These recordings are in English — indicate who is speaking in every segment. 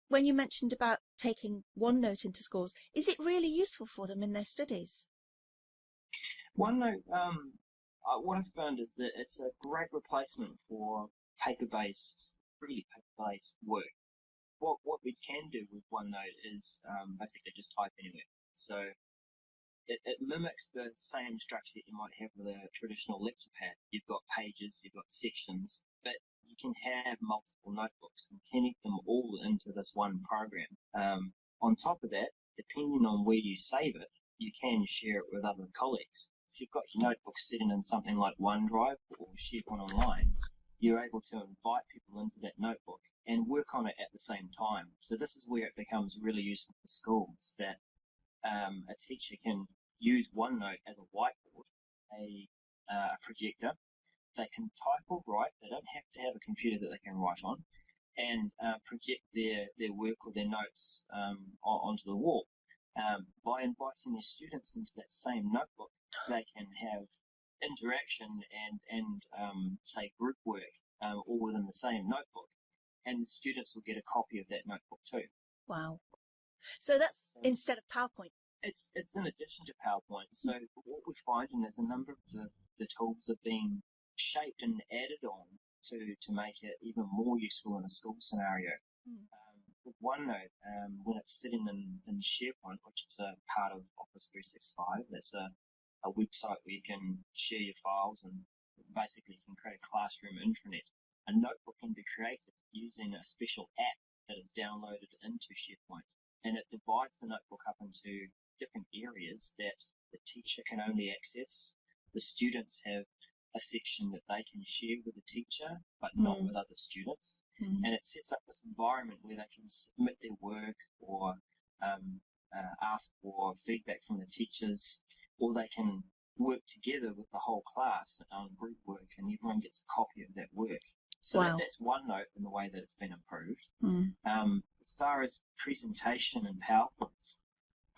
Speaker 1: when you mentioned about taking OneNote into schools, is it really useful for them in their studies?
Speaker 2: OneNote, what I've found is that it's a great replacement for really paper-based work. What we can do with OneNote is basically just type anywhere. So it mimics the same structure that you might have with a traditional lecture pad. You've got pages, you've got sections, but you can have multiple notebooks and connect them all into this one program. On top of that, depending on where you save it, you can share it with other colleagues. If you've got your notebook sitting in something like OneDrive or SharePoint Online, you're able to invite people into that notebook and work on it at the same time. So this is where it becomes really useful for schools, that a teacher can use OneNote as a whiteboard, a projector. They can type or write. They don't have to have a computer that they can write on, and project their work or their notes onto the wall. By inviting their students into that same notebook, they can have interaction and say group work all within the same notebook, and the students will get a copy of that notebook too.
Speaker 1: Wow. So that's instead of PowerPoint.
Speaker 2: It's in addition to PowerPoint. So what we're finding is a number of the tools are being shaped and added on to make it even more useful in a school scenario. With OneNote, when it's sitting in SharePoint, which is a part of Office 365, that's a website where you can share your files and basically you can create a classroom intranet. A notebook can be created using a special app that is downloaded into SharePoint, and it divides the notebook up into different areas that the teacher can only access. The students have a section that they can share with the teacher, but not with other students. And it sets up this environment where they can submit their work or ask for feedback from the teachers, or they can work together with the whole class on group work, and everyone gets a copy of that work. So that's OneNote in the way that it's been improved. As far as presentation and PowerPoints,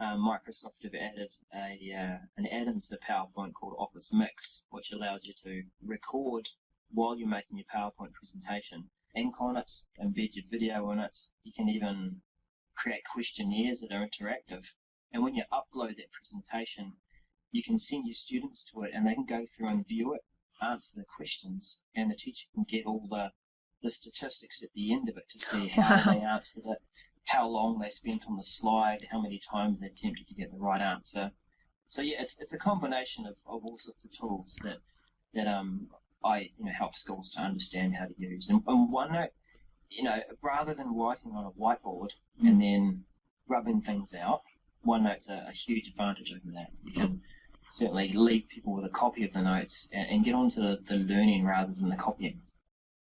Speaker 2: Microsoft have added an add-in to PowerPoint called Office Mix, which allows you to record while you're making your PowerPoint presentation, ink on it, embed your video in it. You can even create questionnaires that are interactive. And when you upload that presentation, you can send your students to it and they can go through and view it, answer the questions, and the teacher can get all the statistics at the end of it to see how they answered it, how long they spent on the slide, how many times they attempted to get the right answer. So yeah, it's a combination of all sorts of tools that I help schools to understand how to use. And OneNote, rather than writing on a whiteboard and then rubbing things out, OneNote's a huge advantage over that. You can certainly leave people with a copy of the notes and get on to the learning rather than the copying.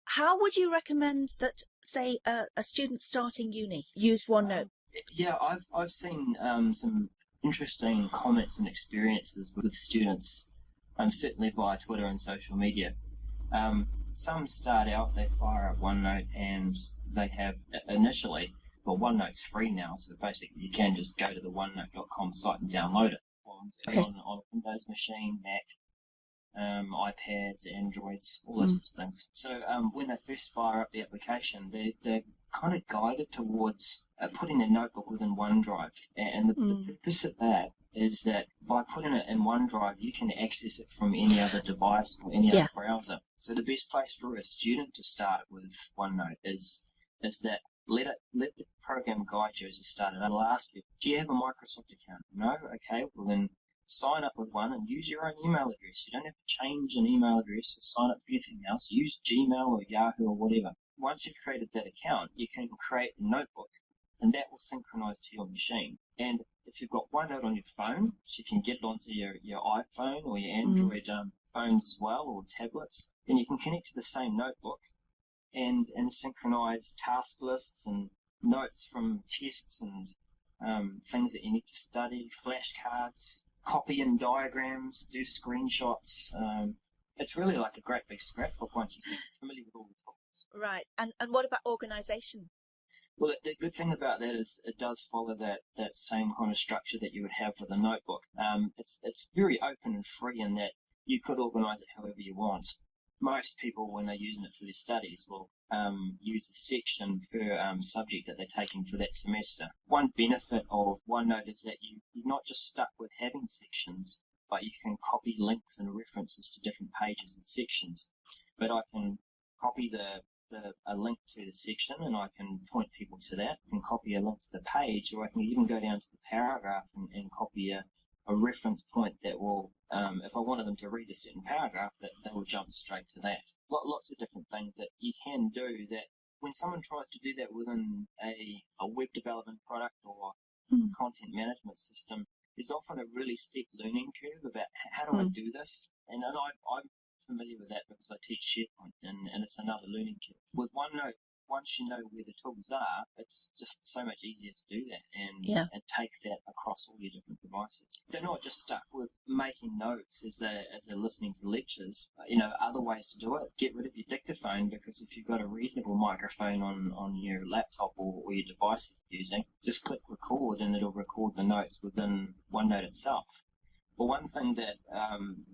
Speaker 1: How would you recommend that, say, a student starting uni use OneNote?
Speaker 2: Yeah, I've seen some interesting comments and experiences with students, certainly via Twitter and social media. Some start out, they fire up OneNote and they have initially, well, OneNote's free now, so basically you can just go to the OneNote.com site and download it on a Windows machine, Mac, iPads, Androids, all those sorts of things. So when they first fire up the application, they're kind of guided towards putting their notebook within OneDrive. And the purpose of that is that by putting it in OneDrive, you can access it from any other device or any other browser. So the best place for a student to start with OneNote is that let the program guide you as you start it. It'll ask you, do you have a Microsoft account? No? Okay, well then sign up with one and use your own email address. You don't have to change an email address or sign up for anything else. Use Gmail or Yahoo or whatever. Once you've created that account, you can create a notebook, and that will synchronize to your machine. And if you've got OneNote on your phone, so you can get it onto your iPhone or your Android phones as well, or tablets, then you can connect to the same notebook and synchronize task lists and notes from tests and things that you need to study, flashcards, copy in diagrams, do screenshots. It's really like a great big scrapbook once you get familiar with all the tools.
Speaker 1: Right. And what about organization?
Speaker 2: Well, the good thing about that is it does follow that same kind of structure that you would have with a notebook. It's very open and free in that you could organize it however you want. Most people, when they're using it for their studies, will use a section per subject that they're taking for that semester. One benefit of OneNote is that you're not just stuck with having sections, but you can copy links and references to different pages and sections. But I can copy a link to the section, and I can point people to that. I can copy a link to the page, or I can even go down to the paragraph and copy a reference point that will, if I wanted them to read a certain paragraph, that they will jump straight to that. Lots of different things that you can do that when someone tries to do that within a web development product or content management system, there's often a really steep learning curve about how do I do this? And I'm familiar with that because I teach SharePoint, and it's another learning curve. With OneNote, once you know where the tools are, it's just so much easier to do that and take that across all your different devices. They're not just stuck with making notes as they're listening to lectures. Other ways to do it. Get rid of your dictaphone, because if you've got a reasonable microphone on your laptop or your device that you're using, just click record and it'll record the notes within OneNote itself. But one thing that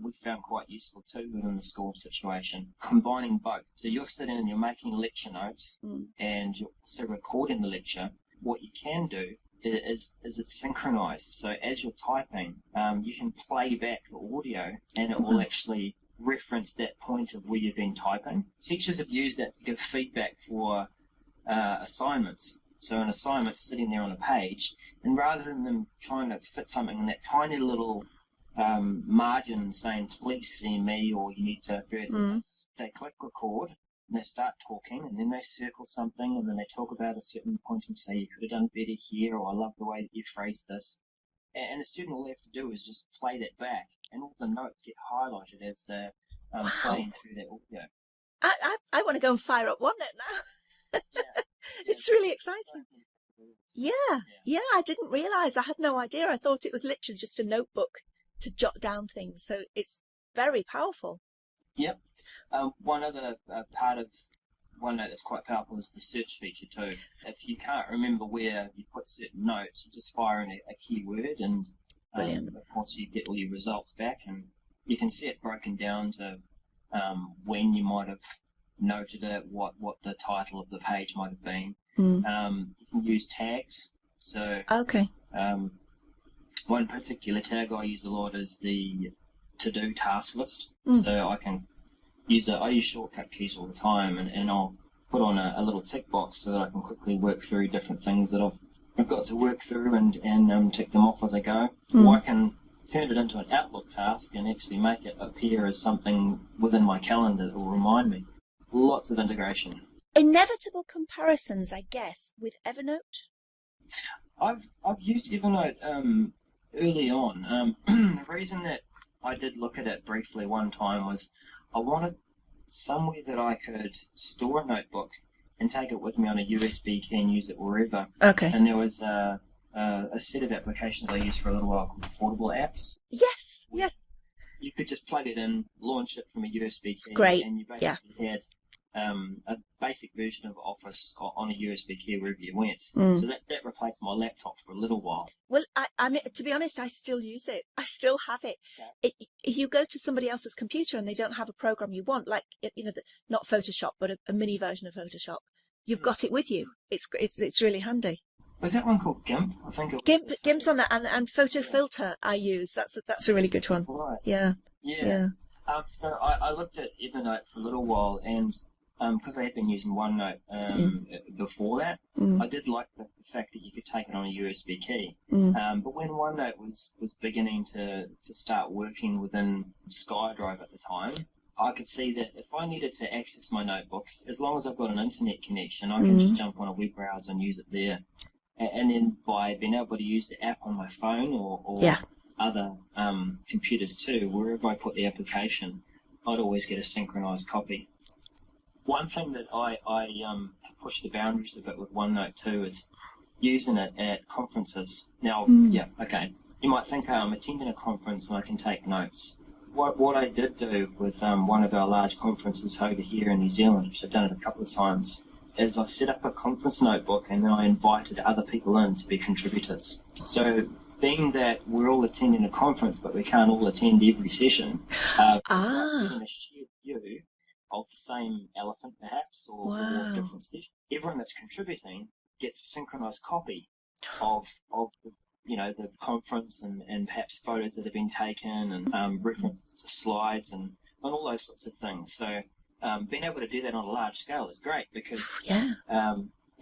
Speaker 2: we found quite useful too within the school situation, combining both. So you're sitting and you're making lecture notes and you're also recording the lecture. What you can do is it's synchronized. So as you're typing, you can play back the audio and it will actually reference that point of where you've been typing. Teachers have used that to give feedback for assignments. So an assignment's sitting there on a page, and rather than them trying to fit something in that tiny little margin saying please see me or you need to further this, they click record and they start talking, and then they circle something and then they talk about a certain point and say you could have done better here, or I love the way that you phrased this. And the student, all they have to do is just play that back, and all the notes get highlighted as they're playing through that audio.
Speaker 1: I want to go and fire up OneNote now. It's really exciting. Yeah, I didn't realise. I had no idea. I thought it was literally just a notebook to jot down things. So it's very powerful. Yep.
Speaker 2: One other part of OneNote that's quite powerful is the search feature too. If you can't remember where you put certain notes, you just fire in a keyword, and of course you get all your results back, and you can see it broken down to when you might have noted it, what the title of the page might have been. You can use tags. So one particular tag I use a lot is the to-do task list. So I use shortcut keys all the time, and I'll put on a little tick box so that I can quickly work through different things that I've got to work through and tick them off as I go. Or I can turn it into an Outlook task and actually make it appear as something within my calendar that will remind me. Lots of integration.
Speaker 1: Inevitable comparisons, I guess, with Evernote?
Speaker 2: I've used Evernote early on. The reason that I did look at it briefly one time was I wanted somewhere that I could store a notebook and take it with me on a USB key and use it wherever.
Speaker 1: Okay.
Speaker 2: And there was a set of applications I used for a little while called portable apps.
Speaker 1: Yes.
Speaker 2: You could just plug it in, launch it from a USB key.
Speaker 1: Great.
Speaker 2: And you basically had a basic version of Office on a USB key wherever you went. So that replaced my laptop for a little while.
Speaker 1: Well, I mean, to be honest, I still use it. I still have it. If you go to somebody else's computer and they don't have a program you want, like, not Photoshop, but a mini version of Photoshop, you've got it with you. It's really handy.
Speaker 2: Was that one called GIMP? I think
Speaker 1: GIMP's on that, and Photo Filter I use. That's a really good one.
Speaker 2: Right.
Speaker 1: Yeah.
Speaker 2: So I looked at Evernote for a little while, and because I had been using OneNote before that, I did like the fact that you could take it on a USB key. But when OneNote was beginning to start working within SkyDrive at the time, I could see that if I needed to access my notebook, as long as I've got an internet connection, I can just jump on a web browser and use it there. And then by being able to use the app on my phone or other computers too, wherever I put the application, I'd always get a synchronized copy. One thing that I push the boundaries a bit with OneNote too is using it at conferences. Now, you might think I'm attending a conference and I can take notes. What I did do with one of our large conferences over here in New Zealand, which I've done it a couple of times, is I set up a conference notebook and then I invited other people in to be contributors. So being that we're all attending a conference but we can't all attend every session, I'm going to share view of the same elephant, perhaps, or different sessions. Everyone that's contributing gets a synchronized copy of the, the conference and perhaps photos that have been taken and references to slides and all those sorts of things. So being able to do that on a large scale is great because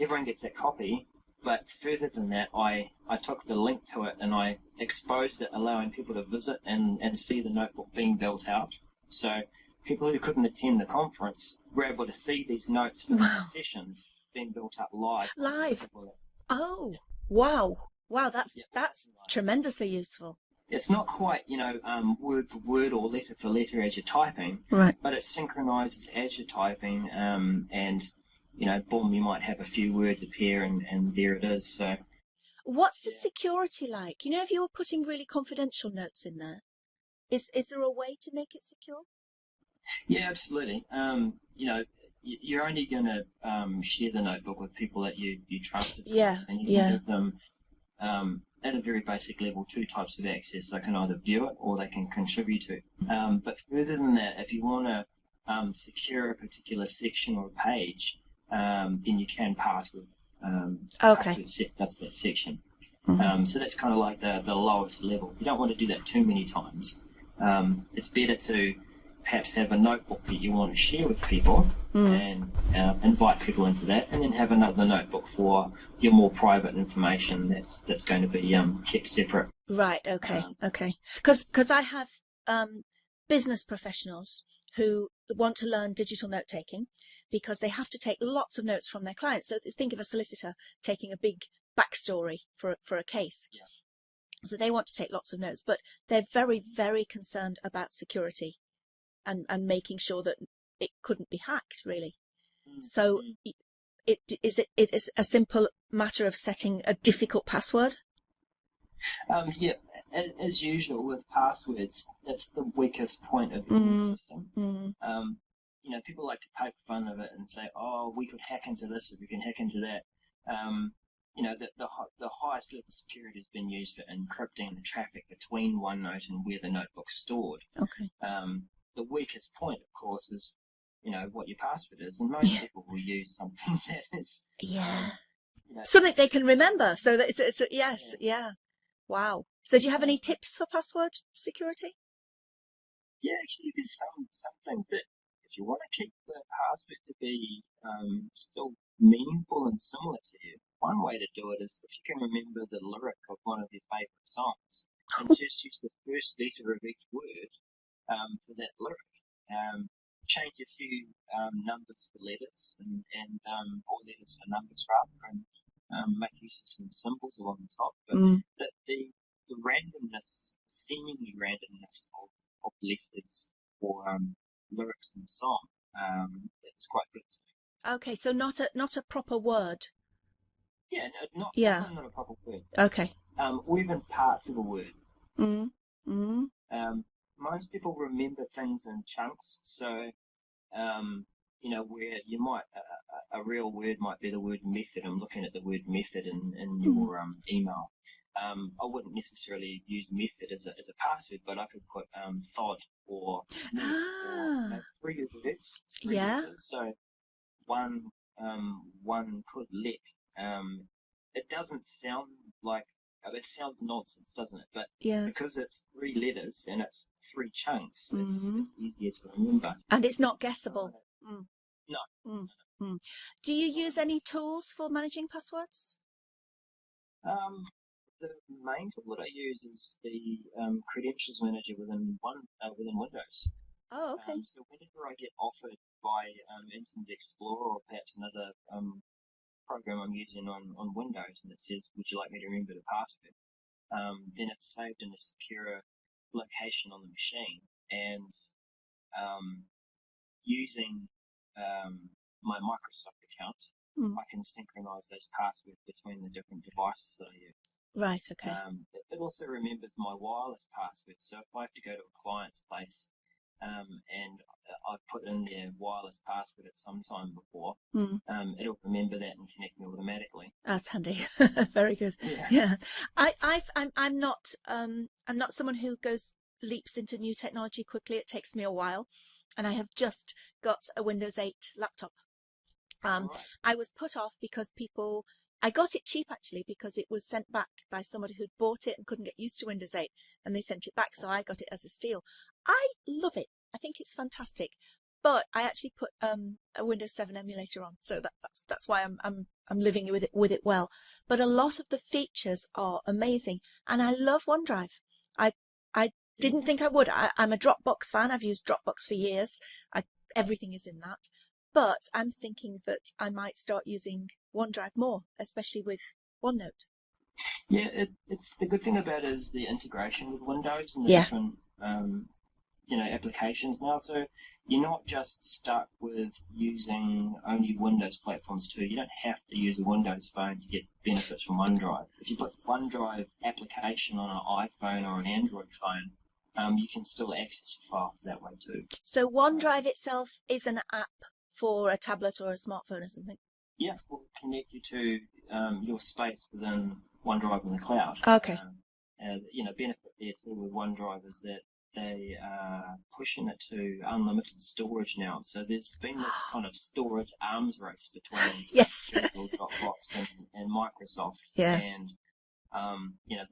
Speaker 2: everyone gets that copy. But further than that, I took the link to it and I exposed it, allowing people to visit and see the notebook being built out. So people who couldn't attend the conference were able to see these notes for the sessions being built up live.
Speaker 1: Oh, wow. Wow, that's tremendously useful.
Speaker 2: It's not quite, word for word or letter for letter as you're typing,
Speaker 1: right?
Speaker 2: But it synchronizes as you're typing, and boom, you might have a few words appear, and there it is. So,
Speaker 1: what's the security like? If you were putting really confidential notes in there, is there a way to make it secure?
Speaker 2: Yeah, absolutely. You're only going to share the notebook with people that you trust, of course, and you can give them at a very basic level 2 types of access. They can either view it or they can contribute to it. But further than that, if you want to secure a particular section or a page, then you can password set that's that section. So that's kind of like the lowest level. You don't want to do that too many times. It's better to perhaps have a notebook that you want to share with people and invite people into that, and then have another notebook for your more private information that's going to be kept separate.
Speaker 1: Right, okay. Because I have business professionals who want to learn digital note-taking because they have to take lots of notes from their clients. So think of a solicitor taking a big backstory for a case.
Speaker 2: Yeah.
Speaker 1: So they want to take lots of notes, but they're very, very concerned about security and making sure that it couldn't be hacked, really. So it is a simple matter of setting a difficult password?
Speaker 2: As usual with passwords, that's the weakest point of the system. People like to poke fun of it and say, oh, we could hack into this or we can hack into that. The highest level of security has been used for encrypting the traffic between OneNote and where the notebook's stored.
Speaker 1: Okay.
Speaker 2: The weakest point, of course, is what your password is, and most people will use something that is
Speaker 1: something they can remember. So that it's Wow. So do you have any tips for password security?
Speaker 2: Yeah, actually, there's some things that if you want to keep the password to be still meaningful and similar to you, one way to do it is if you can remember the lyric of one of your favourite songs and just use the first letter of each word for that lyric. Change a few numbers for letters and or letters for numbers rather, and make use of some symbols along the top. But the randomness, seemingly randomness of letters or lyrics in the song, it's quite good to me.
Speaker 1: Okay, so not a proper word.
Speaker 2: Yeah, not a proper word.
Speaker 1: Okay.
Speaker 2: Or even parts of a word. Most people remember things in chunks, so where you might a real word might be the word method. I'm looking at the word method in your email. I wouldn't necessarily use method as a password, but I could put thod or or 3 words. So one could let. It doesn't sound like. It sounds nonsense, doesn't it? But because it's 3 letters and it's 3 chunks, it's easier to remember.
Speaker 1: And it's not guessable.
Speaker 2: No.
Speaker 1: Do you use any tools for managing passwords?
Speaker 2: The main tool that I use is the credentials manager within Windows.
Speaker 1: Oh, okay.
Speaker 2: So whenever I get offered by Internet Explorer or perhaps another program I'm using on Windows, and it says, would you like me to remember the password? Then it's saved in a secure location on the machine, and using my Microsoft account, I can synchronize those passwords between the different devices that I use.
Speaker 1: Right, okay.
Speaker 2: It also remembers my wireless password, so if I have to go to a client's place and I've put in their wireless password at some time before, it'll remember that and connect me automatically.
Speaker 1: That's handy. Very good. Yeah. I'm not someone who goes leaps into new technology quickly. It takes me a while. And I have just got a Windows 8 laptop. I was put off because I got it cheap actually, because it was sent back by somebody who'd bought it and couldn't get used to Windows 8, and they sent it back, so I got it as a steal. I love it. I think it's fantastic. But I actually put a Windows 7 emulator on, so that's why I'm living with it well. But a lot of the features are amazing, and I love OneDrive. I didn't think I would. I'm a Dropbox fan. I've used Dropbox for years. Everything is in that. But I'm thinking that I might start using OneDrive more, especially with OneNote.
Speaker 2: Yeah, it's the good thing about it is the integration with Windows and the different applications now. So you're not just stuck with using only Windows platforms too. You don't have to use a Windows phone to get benefits from OneDrive. If you put OneDrive application on an iPhone or an Android phone, you can still access your files that way too.
Speaker 1: So OneDrive itself is an app for a tablet or a smartphone or something?
Speaker 2: Yeah, we'll connect you to your space within OneDrive in the cloud.
Speaker 1: Okay.
Speaker 2: Benefit there too with OneDrive is that they are pushing it to unlimited storage now. So there's been this kind of storage arms race between Google, Dropbox, and Microsoft.
Speaker 1: Yeah.
Speaker 2: And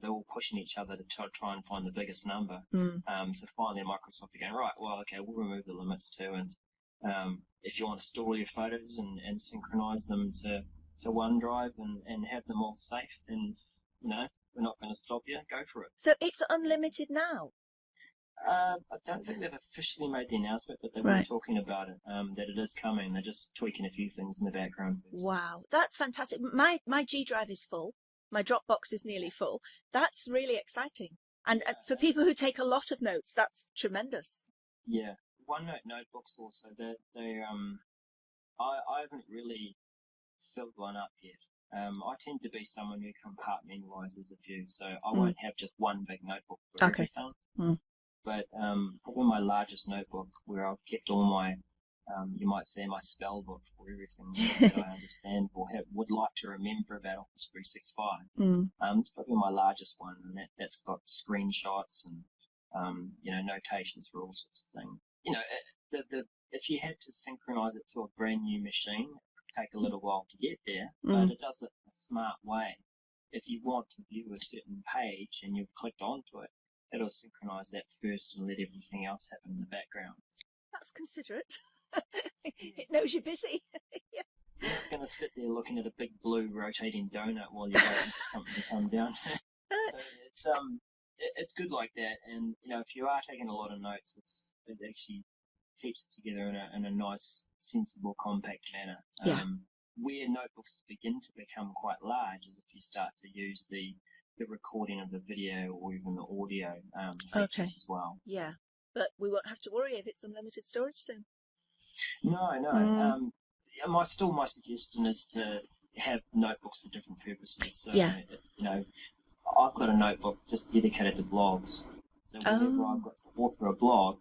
Speaker 2: they're all pushing each other to try and find the biggest number.
Speaker 1: Mm.
Speaker 2: So finally Microsoft are going, right, well, okay, we'll remove the limits too, and if you want to store your photos and synchronize them to OneDrive and have them all safe, then we're not going to stop you. Go for it.
Speaker 1: So it's unlimited now?
Speaker 2: I don't think they've officially made the announcement, but they've been talking about it, that it is coming. They're just tweaking a few things in the background first.
Speaker 1: Wow, that's fantastic. My G drive is full. My Dropbox is nearly full. That's really exciting. And for people who take a lot of notes, that's tremendous.
Speaker 2: Yeah. OneNote notebooks also, I haven't really filled one up yet. I tend to be someone who compartmentalizes a few, so I won't have just one big notebook for everything. Mm. But probably my largest notebook, where I've kept all my, you might say, my spell book for everything that I understand or would like to remember about Office 365. It's probably my largest one, and that's got screenshots and notations for all sorts of things. If you had to synchronize it to a brand new machine, it could take a little while to get there, but it does it in a smart way. If you want to view a certain page and you've clicked onto it, it'll synchronize that first and let everything else happen in the background.
Speaker 1: That's considerate. It knows you're busy.
Speaker 2: Yeah. You're not going to sit there looking at a big blue rotating donut while you're waiting for something to come down. So it's good like that, and if you are taking a lot of notes, it actually keeps it together in a nice, sensible, compact manner.
Speaker 1: Yeah.
Speaker 2: Where notebooks begin to become quite large is if you start to use the recording of the video or even the audio features as well.
Speaker 1: Yeah, but we won't have to worry if it's unlimited storage soon.
Speaker 2: No. My suggestion is to have notebooks for different purposes. So, I've got a notebook just dedicated to blogs. So whenever I've got to author a blog,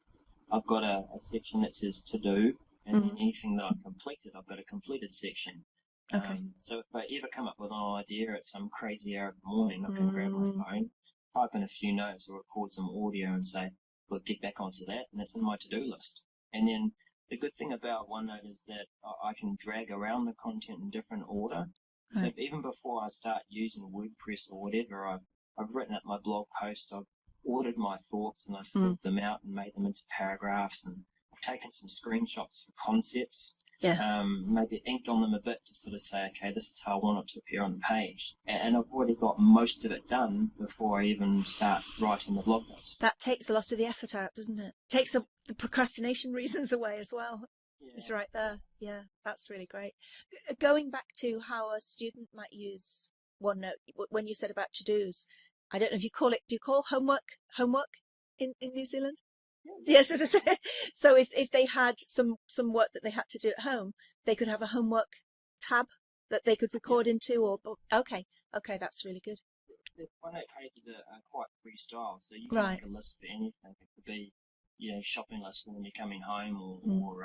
Speaker 2: I've got a section that says to do, and then anything that I've completed, I've got a completed section.
Speaker 1: Okay.
Speaker 2: So if I ever come up with an idea at some crazy hour of the morning, I can grab my phone, type in a few notes or record some audio and say, well, get back onto that, and it's in my to-do list. And then the good thing about OneNote is that I can drag around the content in different order. So even before I start using WordPress or whatever, I've written up my blog post, I've ordered my thoughts, and I've filled them out and made them into paragraphs, and I've taken some screenshots for concepts, maybe inked on them a bit to sort of say, okay, this is how I want it to appear on the page. And I've already got most of it done before I even start writing the blog post.
Speaker 1: That takes a lot of the effort out, doesn't it? Takes the procrastination reasons away as well. It's right there. Yeah, that's really great. Going back to how a student might use OneNote, when you said about to-dos, I don't know if you call homework in New Zealand? Yes. So if they had some work that they had to do at home, they could have a homework tab that they could record into, or okay, that's really good.
Speaker 2: The OneNote pages are quite freestyle, so you can make a list for anything. It could be, shopping list when you're coming home, or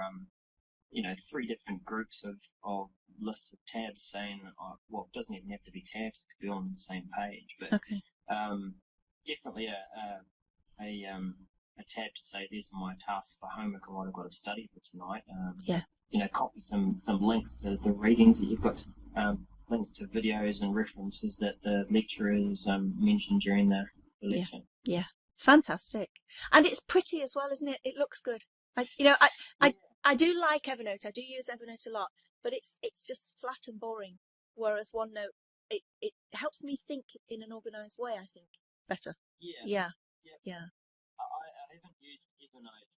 Speaker 2: 3 different groups of lists of tabs saying, well, it doesn't even have to be tabs, it could be on the same page, but definitely a tab to say these are my tasks for homework and what I've got to study for tonight.
Speaker 1: Yeah.
Speaker 2: Copy some links to the readings that you've got, links to videos and references that the lecturers mentioned during the lecture.
Speaker 1: Yeah. Fantastic. And it's pretty as well, isn't it? It looks good. I do like Evernote. I do use Evernote a lot, but it's just flat and boring. Whereas OneNote, it helps me think in an organised way, I think, better.
Speaker 2: Yeah.
Speaker 1: Yeah.
Speaker 2: I haven't used Evernote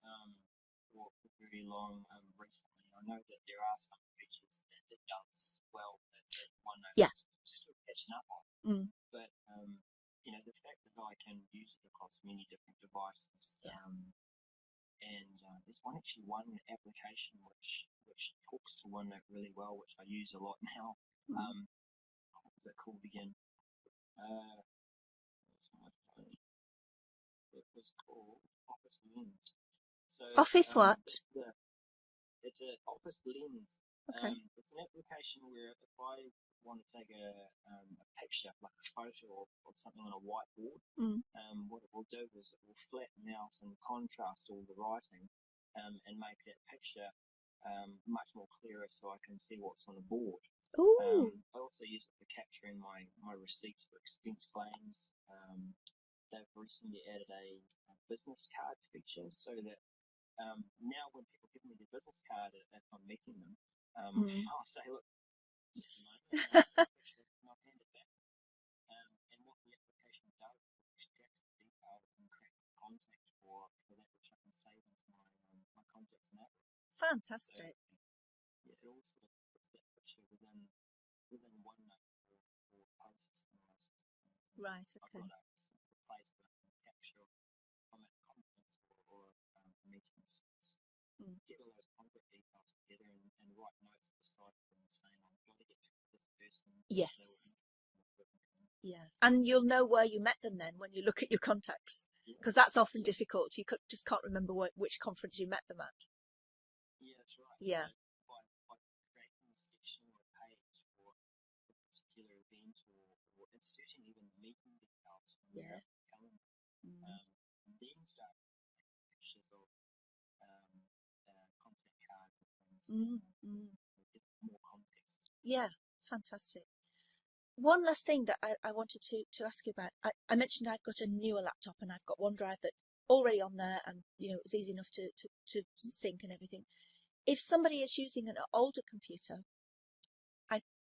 Speaker 2: for very long recently. I know that there are some features that it does well that OneNote is still catching up on. But the fact that I can use it across many different devices, and there's one application which talks to OneNote really well, which I use a lot now. What was it called again? It was called Office Lens. So,
Speaker 1: Office what?
Speaker 2: It's an Office Lens.
Speaker 1: Okay.
Speaker 2: It's an application where if I want to take a picture, like a photo of something on a whiteboard, what it will do is it will flatten out and contrast all the writing and make that picture much more clearer so I can see what's on the board. I also use it for capturing my receipts for expense claims. They've recently added a business card feature so that now when people give me their business card if I'm meeting them, I'll say, look, I'll hand it back. And what the application does is it extracts the details and creates contact for that which I can save into my contacts and Outlook.
Speaker 1: Fantastic.
Speaker 2: So, it also puts that picture within OneNote for posts and most of the things.
Speaker 1: Right, okay.
Speaker 2: I've got a place that I can capture from a conference or meetings. Get all those contact details together and write notes beside them saying, I've got to get back to this person.
Speaker 1: Yes. Yeah. And you'll know where you met them then when you look at your contacts. Because that's often difficult. You just can't remember which conference you met them at.
Speaker 2: Yeah, that's right.
Speaker 1: Yeah.
Speaker 2: So by creating a section or a page for a particular event or inserting even meeting details from your calendar, then start pictures of contact cards and things. Get more context. Yeah,
Speaker 1: fantastic. One last thing that I wanted to ask you about. I mentioned I've got a newer laptop and I've got OneDrive that already on there, and it's easy enough to sync and everything. If somebody is using an older computer,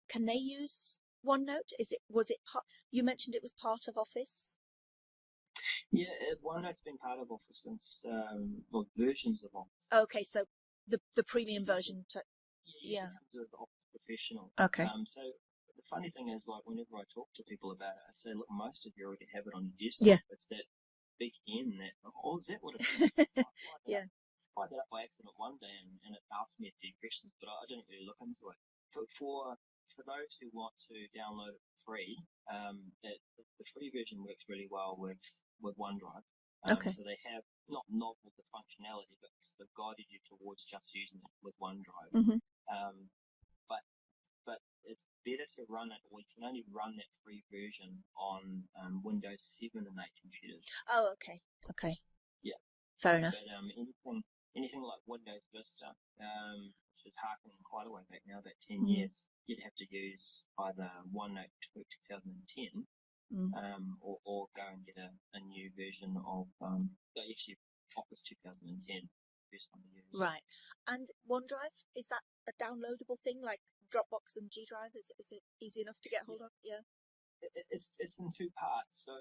Speaker 1: can they use OneNote? Was it part? You mentioned it was part of Office.
Speaker 2: Yeah, OneNote's been part of Office since versions of Office.
Speaker 1: Okay, so the premium version.
Speaker 2: Yeah. It comes with Office Professional.
Speaker 1: Okay.
Speaker 2: So the funny thing is, like, whenever I talk to people about it, I say, look, most of you already have it on your desktop.
Speaker 1: Yeah.
Speaker 2: It's that big N that, is that what it is?
Speaker 1: Yeah.
Speaker 2: I tried that up by accident one day and it asked me a few questions, but I didn't really look into it. For those who want to download it for free, the free version works really well with OneDrive.
Speaker 1: Okay.
Speaker 2: So they have not noveled the functionality, but sort of guided you towards just using it with OneDrive. But it's better to run it, or you can only run that free version on Windows 7 and 8 computers.
Speaker 1: Oh, okay. Okay.
Speaker 2: Yeah.
Speaker 1: Fair enough.
Speaker 2: But anything like Windows Vista, which is harkening quite a way back now, about 10 years, you'd have to use either OneNote 2010 or go and get a new version of actually Office 2010. Best one to use.
Speaker 1: Right. And OneDrive, is that a downloadable thing like Dropbox and G Drive? Is it easy enough to get hold of? Yeah.
Speaker 2: It's in two parts. So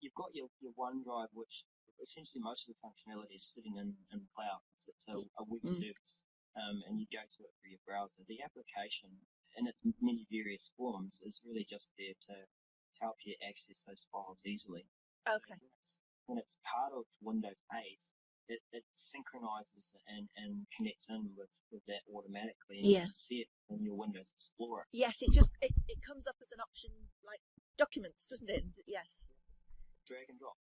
Speaker 2: you've got your OneDrive, which essentially most of the functionality is sitting in cloud. It's a web service, and you go to it through your browser. The application, in its many various forms, is really just there to help you access those files easily.
Speaker 1: Okay.
Speaker 2: So when it's part of Windows 8, it synchronizes and connects in with that automatically, and you can see it in your Windows Explorer.
Speaker 1: Yes, it comes up as an option like documents, doesn't it? Yes.
Speaker 2: Drag and drop.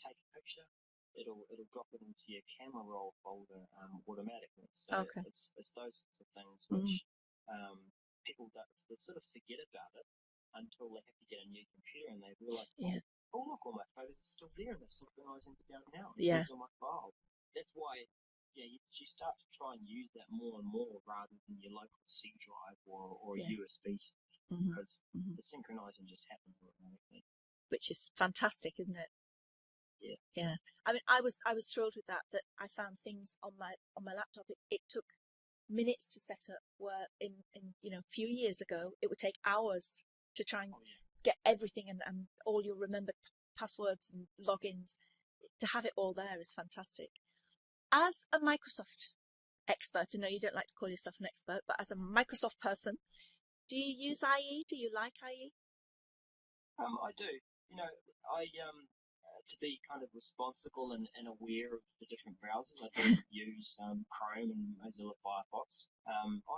Speaker 2: Take a picture. It'll drop it into your camera roll folder automatically. So it's those sorts of things which people sort of forget about it until they have to get a new computer and they realize oh look, all my photos are still there and they're synchronizing down now.
Speaker 1: Yeah.
Speaker 2: On my file. That's why, you start to try and use that more and more rather than your local C drive or USB stick, because the synchronizing just happens automatically.
Speaker 1: Which is fantastic, isn't it?
Speaker 2: Yeah.
Speaker 1: Yeah. I mean, I was thrilled with that I found things on my laptop. It took minutes to set up, where in a few years ago it would take hours to try and get everything and all your remembered passwords and logins. To have it all there is fantastic. As a Microsoft expert, I know you don't like to call yourself an expert, but as a Microsoft person, do you use IE? Do you like IE?
Speaker 2: I do. I to be kind of responsible and aware of the different browsers, I do use Chrome and Mozilla Firefox.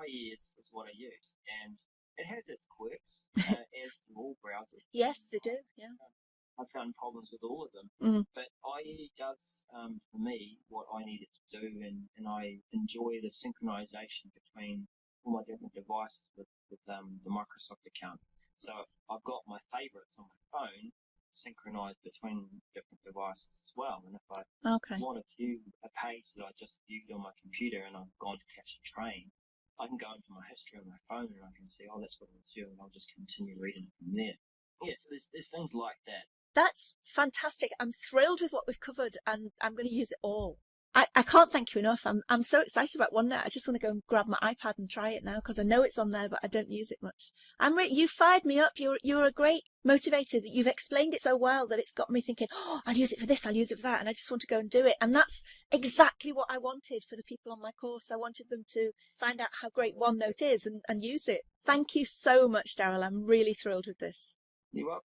Speaker 2: IE is what I use, and it has its quirks, as do all browsers.
Speaker 1: Yes, they do. Yeah.
Speaker 2: I've found problems with all of them, but IE does, for me, what I need it to do, and I enjoy the synchronization between all my different devices with the Microsoft account. So I've got my favorites on my phone synchronized between different devices as well. And if I want to view a page that I just viewed on my computer and I've gone to catch a train, I can go into my history on my phone and I can see, that's what I was doing, and I'll just continue reading it from there. Yeah, so there's things like that.
Speaker 1: That's fantastic. I'm thrilled with what we've covered, and I'm going to use it all. I can't thank you enough. I'm so excited about OneNote. I just want to go and grab my iPad and try it now, because I know it's on there, but I don't use it much. You fired me up. You're a great motivator. That you've explained it so well that it's got me thinking, I'll use it for this, I'll use it for that, and I just want to go and do it. And that's exactly what I wanted for the people on my course. I wanted them to find out how great OneNote is and use it. Thank you so much, Darrell. I'm really thrilled with this.
Speaker 2: You're welcome.